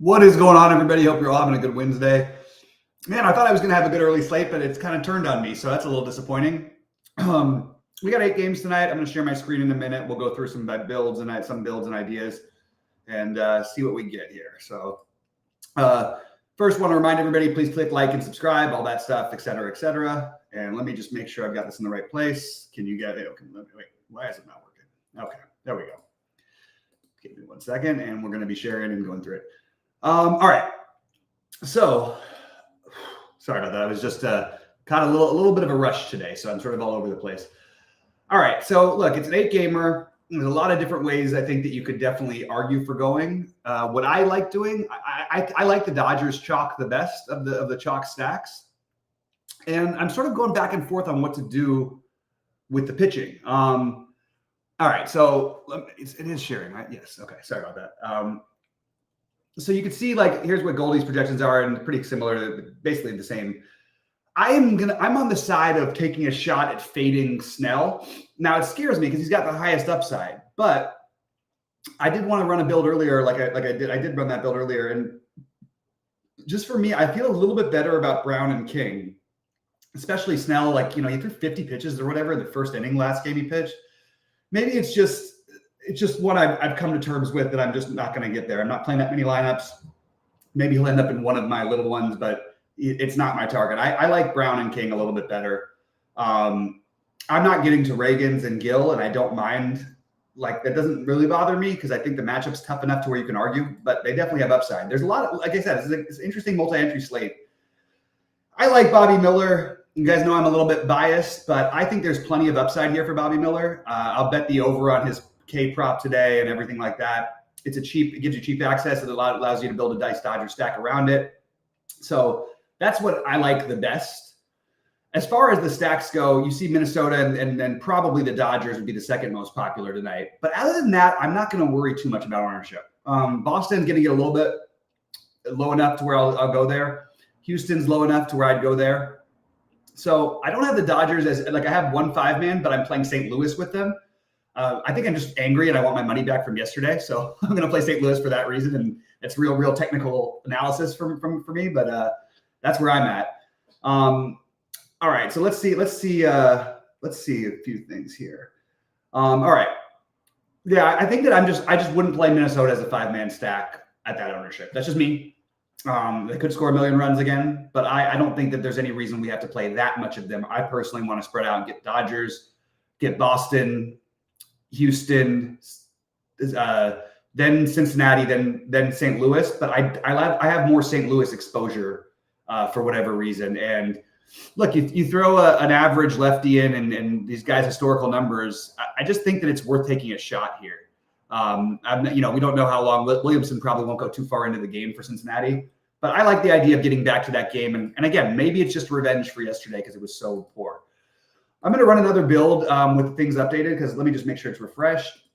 What is going on, everybody? Hope you're all having a good Wednesday. Man, I thought I was going to have a good early slate, but it's kind of turned on me, so that's a little disappointing. We got 8 games tonight. I'm going to share my screen in a minute. We'll go through some builds and ideas and see what we get here. So first, want to remind everybody, please click like and subscribe, all that stuff, et cetera, et cetera. And let me just make sure I've got this in the right place. Can you get it? Okay, wait, why is it not working? Okay, there we go. Give me 1 second, and we're going to be sharing and going through it. All right. So sorry about that. I was just caught a little bit of a rush today, so I'm sort of all over the place. All right. So look, it's an 8-gamer. There's a lot of different ways I think that you could definitely argue for going. What I like doing, I like the Dodgers chalk the best of the chalk stacks, and I'm sort of going back and forth on what to do with the pitching. All right. So it is sharing, right? Yes. Okay. Sorry about that. So you can see, like, here's what Goldie's projections are, and pretty similar to basically the same. I'm on the side of taking a shot at fading Snell. Now it scares me because he's got the highest upside, but I did want to run a build earlier, like I did run that build earlier, and just for me, I feel a little bit better about Brown and King, especially Snell. Like, he threw 50 pitches or whatever in the first inning last game he pitched. Maybe it's just what I've come to terms with, that I'm just not going to get there. I'm not playing that many lineups. Maybe he'll end up in one of my little ones, but it's not my target. I like Brown and King a little bit better. I'm not getting to Reagans and Gill, and I don't mind. Like, that doesn't really bother me because I think the matchup's tough enough to where you can argue, but they definitely have upside. There's a lot of, like I said, it's an interesting multi-entry slate. I like Bobby Miller. You guys know I'm a little bit biased, but I think there's plenty of upside here for Bobby Miller. I'll bet the over on his K prop today and everything like that. It gives you cheap access. It allows you to build a Dice Dodger stack around it. So that's what I like the best. As far as the stacks go, you see Minnesota and then probably the Dodgers would be the second most popular tonight. But other than that, I'm not going to worry too much about ownership. Boston's going to get a little bit low enough to where I'll go there. Houston's low enough to where I'd go there. So I don't have the Dodgers as, like, I have 1 5-man, but I'm playing St. Louis with them. I think I'm just angry and I want my money back from yesterday. So I'm going to play St. Louis for that reason. And it's real technical analysis for me, but that's where I'm at. All right. So let's see a few things here. All right. Yeah, I think that I just wouldn't play Minnesota as a 5-man stack at that ownership. That's just me. They could score 1 million runs again, but I don't think that there's any reason we have to play that much of them. I personally want to spread out and get Dodgers, get Boston, Houston, then Cincinnati, then St. Louis. But I have more St. Louis exposure for whatever reason. And look, if you throw an average lefty in and these guys' historical numbers, I just think that it's worth taking a shot here. We don't know how long. Williamson probably won't go too far into the game for Cincinnati, but I like the idea of getting back to that game. And again, maybe it's just revenge for yesterday because it was so poor. I'm going to run another build with things updated because let me just make sure it's refreshed.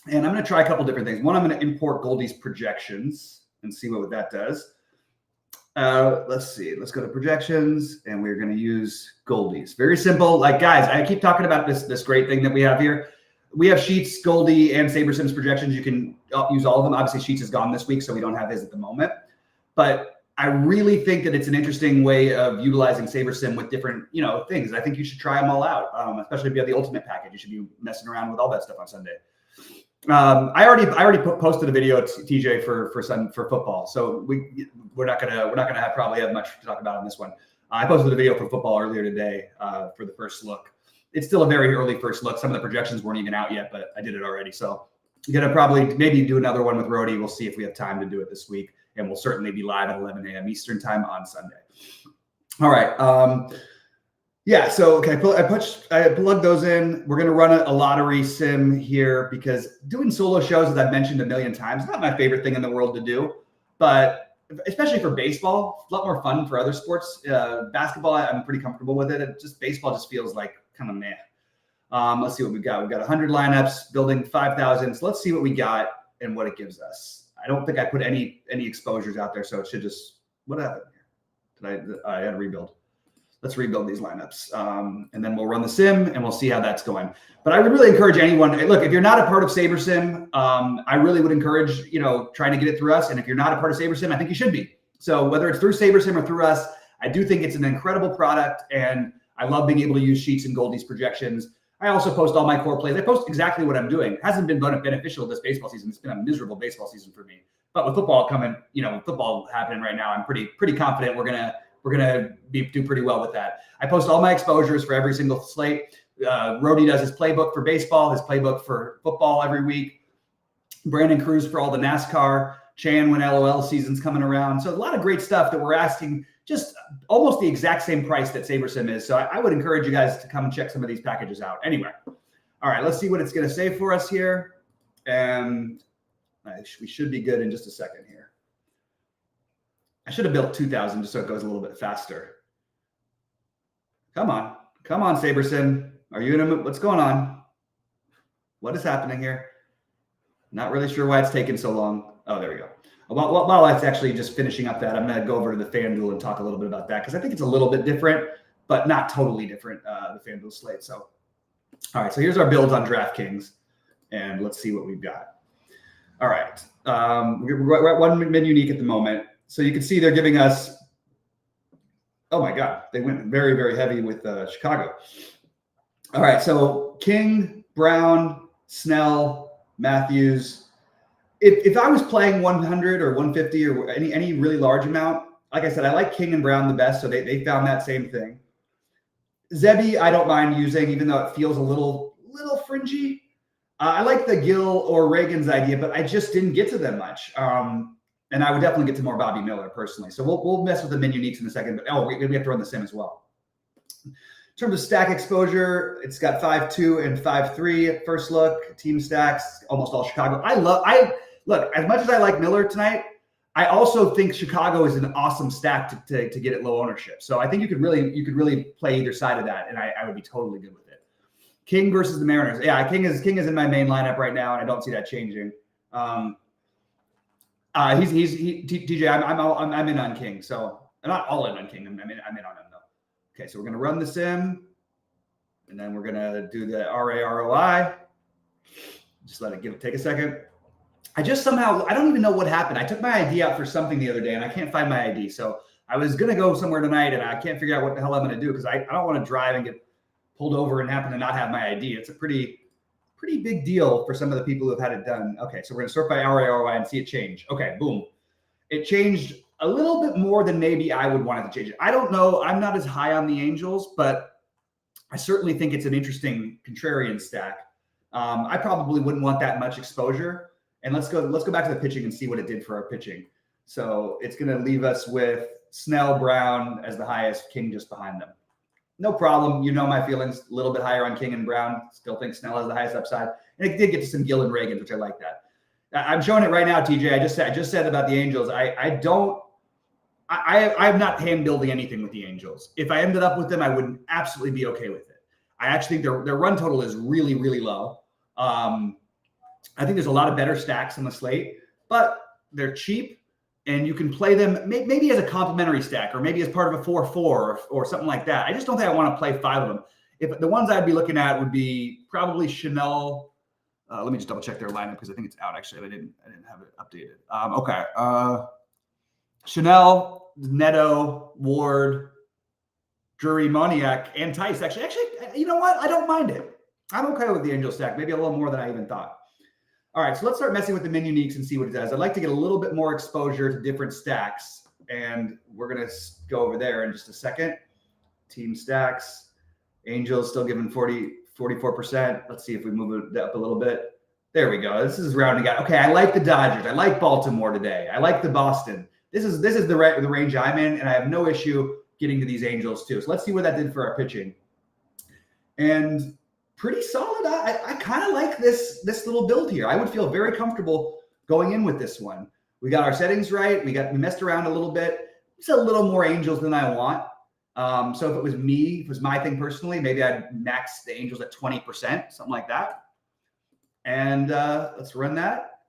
And I'm going to try a couple different things. One, I'm going to import Goldie's projections and see what that does. Let's see. Let's go to projections, and we're going to use Goldie's. Very simple. Like, guys, I keep talking about this great thing that we have here. We have Sheets, Goldie, and SaberSim's projections. You can use all of them. Obviously, Sheets is gone this week, so we don't have his at the moment. But I really think that it's an interesting way of utilizing SaberSim with different, things. I think you should try them all out, especially if you have the ultimate package. You should be messing around with all that stuff on Sunday. I already posted a video, TJ, for football, so we're not gonna probably have much to talk about on this one. I posted a video for football earlier today for the first look. It's still a very early first look. Some of the projections weren't even out yet, but I did it already. So I'm going to probably maybe do another one with Rhodey. We'll see if we have time to do it this week. And we'll certainly be live at 11 a.m. Eastern time on Sunday. All right. Yeah. So, okay. I plugged those in. We're going to run a lottery sim here because doing solo shows, as I've mentioned a million times, is not my favorite thing in the world to do, but especially for baseball, a lot more fun for other sports. Basketball, I'm pretty comfortable with it. Baseball just feels like kind of meh. Let's see what we've got. We've got 100 lineups, building 5,000. So let's see what we got and what it gives us. I don't think I put any exposures out there, so it should just, what happened here? I had to rebuild. let's rebuild these lineups. And then we'll run the sim and we'll see how that's going. But I would really encourage anyone, look, if you're not a part of SaberSim, I really would encourage, trying to get it through us. And if you're not a part of SaberSim, I think you should be. So whether it's through SaberSim or through us, I do think it's an incredible product. And I love being able to use sheets and Goldie's projections. I also post all my core plays. I post exactly what I'm doing. It hasn't been beneficial this baseball season. It's been a miserable baseball season for me. But with football coming, football happening right now, I'm pretty confident we're gonna do pretty well with that. I post all my exposures for every single slate. Rody does his playbook for baseball, his playbook for football every week. Brandon Cruz for all the NASCAR. Chan when LOL season's coming around. So a lot of great stuff that we're asking, just almost the exact same price that SaberSim is. So I would encourage you guys to come and check some of these packages out. Anyway, all right, let's see what it's going to say for us here. And we should be good in just a second here. I should have built 2,000 just so it goes a little bit faster. Come on, SaberSim. Are you in what's going on? What is happening here? Not really sure why it's taking so long. Oh, there we go. While that's actually just finishing up that, I'm going to go over to the FanDuel and talk a little bit about that because I think it's a little bit different, but not totally different, the FanDuel slate. So, all right, so here's our builds on DraftKings, and let's see what we've got. All right, we're at 1 min unique at the moment. So you can see they're giving us, oh my God, they went very, very heavy with Chicago. All right, so King, Brown, Snell, Matthews. If I was playing 100 or 150 or any really large amount, like I said, I like King and Brown the best, so they found that same thing. Zebby, I don't mind using, even though it feels a little fringy. I like the Gill or Reagan's idea, but I just didn't get to them much. And I would definitely get to more Bobby Miller personally. So we'll mess with the min uniques in a second, but we have to run the sim as well. In terms of stack exposure, it's got 5-2 and 5-3 at first look. Team stacks, almost all Chicago. Look, as much as I like Miller tonight, I also think Chicago is an awesome stack to get it low ownership. So I think you could really play either side of that, and I would be totally good with it. King versus the Mariners. Yeah, King is in my main lineup right now, and I don't see that changing. TJ. I'm in on King, so I'm not all in on King. I'm in on him though. Okay, so we're gonna run the sim, and then we're gonna do the ROI. Just let it take a second. I don't even know what happened. I took my ID out for something the other day and I can't find my ID. So I was going to go somewhere tonight and I can't figure out what the hell I'm going to do because I don't want to drive and get pulled over and happen to not have my ID. It's a pretty big deal for some of the people who have had it done. Okay, so we're going to sort by ROI and see it change. Okay, boom. It changed a little bit more than maybe I would want it to change it. I don't know. I'm not as high on the Angels, but I certainly think it's an interesting contrarian stack. I probably wouldn't want that much exposure. And let's go back to the pitching and see what it did for our pitching. So it's going to leave us with Snell, Brown as the highest, King just behind them. No problem. You know my feelings. A little bit higher on King and Brown. Still think Snell has the highest upside. And it did get to some Gill and Reagan, which I like that. I'm showing it right now, TJ. I just said about the Angels. I'm not hand building anything with the Angels. If I ended up with them, I would absolutely be okay with it. I actually think their run total is really, really low. I think there's a lot of better stacks on the slate, but they're cheap and you can play them maybe as a complementary stack or maybe as part of a 4-4 or something like that. I just don't think I want to play 5 of them. If the ones I'd be looking at would be probably Chanel. Let me just double check their lineup because I think it's out actually. I didn't have it updated. Okay. Chanel, Neto, Ward, Drury, Moniak, and Tice. Actually, you know what? I don't mind it. I'm okay with the Angel stack. Maybe a little more than I even thought. All right, so let's start messing with the min uniques and see what it does. I'd like to get a little bit more exposure to different stacks, and we're going to go over there in just a second. Team stacks. Angels still giving 44%. Let's see if we move it up a little bit. There we go. This is rounding out. Okay, I like the Dodgers. I like Baltimore today. I like the Boston. This is the range I'm in, and I have no issue getting to these Angels too. So let's see what that did for our pitching. And pretty solid. I kind of like this little build here. I would feel very comfortable going in with this one. We got our settings right. We messed around a little bit. It's a little more Angels than I want. So if it was me, if it was my thing personally, maybe I'd max the Angels at 20%, something like that. And let's run that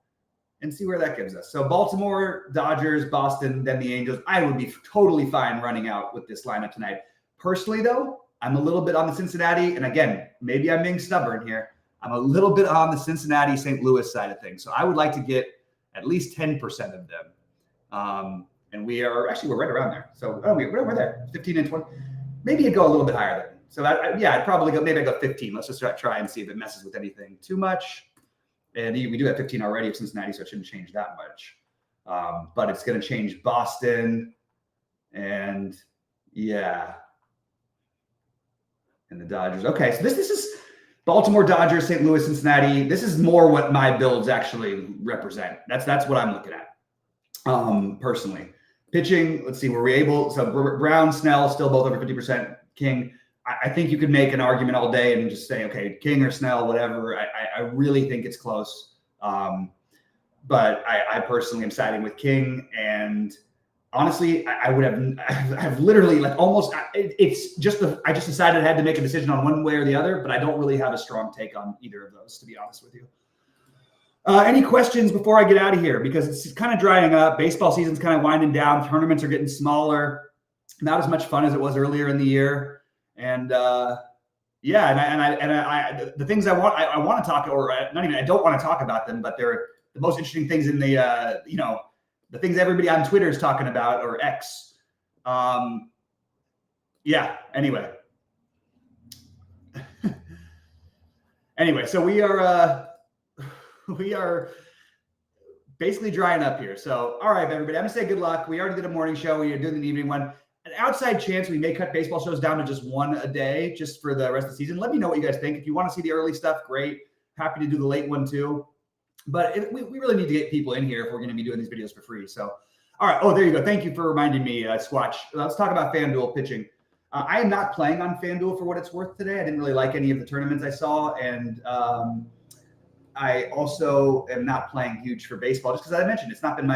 and see where that gives us. So Baltimore, Dodgers, Boston, then the Angels. I would be totally fine running out with this lineup tonight. Personally, though, I'm a little bit on the Cincinnati. And again, maybe I'm being stubborn here. I'm a little bit on the Cincinnati St. Louis side of things. So I would like to get at least 10% of them. And we're right around there. So we're there, 15 and 20. Maybe it'd go a little bit higher there. So I'd probably go, maybe I go 15. Let's just try and see if it messes with anything too much. And we do have 15 already of Cincinnati, so it shouldn't change that much. But it's going to change Boston and and the Dodgers. Okay, so this is Baltimore, Dodgers, St. Louis, Cincinnati. This is more what my builds actually represent. That's what I'm looking at personally. Pitching, let's see, were we able? So Brown, Snell, still both over 50%. King, I think you could make an argument all day and just say, okay, King or Snell, whatever. I really think it's close. But I personally am siding with King. And honestly, I've literally like almost, it's just, I just decided I had to make a decision on one way or the other, but I don't really have a strong take on either of those, to be honest with you. Any questions before I get out of here? Because it's kind of drying up. Baseball season's kind of winding down. Tournaments are getting smaller. Not as much fun as it was earlier in the year. And the things I want to talk, or not even, I don't want to talk about them, but they're the most interesting things in the, the things everybody on Twitter is talking about, or X. Anyway. So we are basically drying up here. So, all right, everybody, I'm going to say good luck. We already did a morning show. We are doing the evening one. An outside chance we may cut baseball shows down to just one a day just for the rest of the season. Let me know what you guys think. If you want to see the early stuff, great. Happy to do the late one too. But we really need to get people in here if we're going to be doing these videos for free. So, all right. Oh, there you go. Thank you for reminding me, Squatch. Let's talk about FanDuel pitching. I am not playing on FanDuel for what it's worth today. I didn't really like any of the tournaments I saw. And I also am not playing huge for baseball just because I mentioned it's not been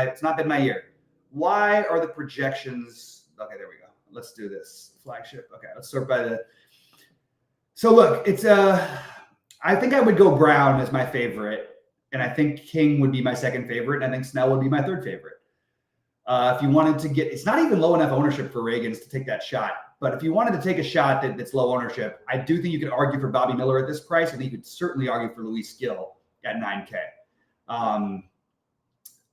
my year. Why are the projections? Okay, there we go. Let's do this flagship. Okay, let's sort by the. So look, it's I think I would go Brown as my favorite, and I think King would be my second favorite, and I think Snell would be my third favorite. If you wanted to get, it's not even low enough ownership for Reagan's to take that shot. But if you wanted to take a shot that's low ownership, I do think you could argue for Bobby Miller at this price. I think you could certainly argue for Luis Gill at 9K.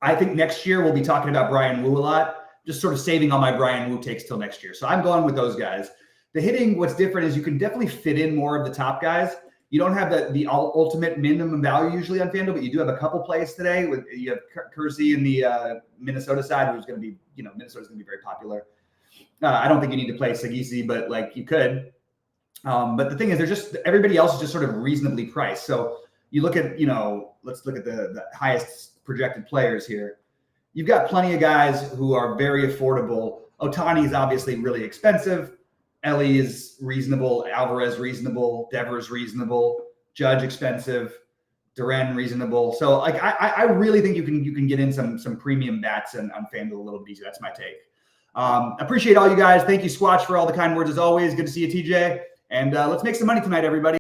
I think next year we'll be talking about Brian Wu a lot. Just sort of saving all my Brian Wu takes till next year. So I'm going with those guys. The hitting, what's different is you can definitely fit in more of the top guys. You don't have the ultimate minimum value usually on FanDuel, but you do have a couple plays today. You have Kersey in the Minnesota side, who's going to be, Minnesota's going to be very popular. I don't think you need to play Sagisi, but like you could. But the thing is, everybody else is just sort of reasonably priced. So you look at, let's look at the highest projected players here. You've got plenty of guys who are very affordable. Ohtani is obviously really expensive. Ellie is reasonable. Alvarez reasonable. Devers reasonable. Judge expensive. Duran reasonable. So like I really think you can get in some premium bats on FanDuel a little bit easier. That's my take. Appreciate all you guys. Thank you, Squatch, for all the kind words as always. Good to see you, TJ. And let's make some money tonight, everybody.